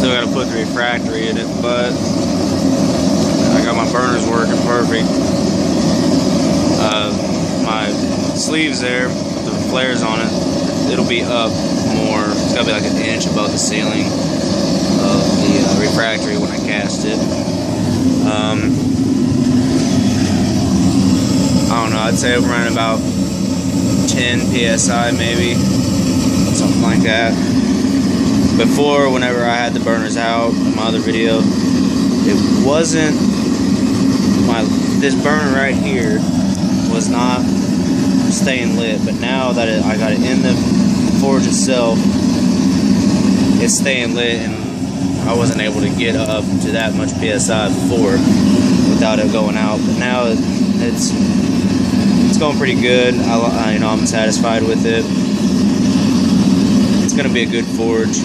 Still got to put the refractory in it, but I got my burners working perfect. My sleeves there, the flares on it, it'll be up more. It's got to be like an inch above the ceiling of the refractory when I cast it. I don't know, I'd say I'm running about 10 psi maybe, something like that. Before, whenever I had the burners out in my other video, it wasn't, this burner right here was not staying lit, but now that I got it in the forge itself, it's staying lit, and I wasn't able to get up to that much psi before without it going out. But now it's going pretty good. I'm satisfied with it. It's gonna be a good forge.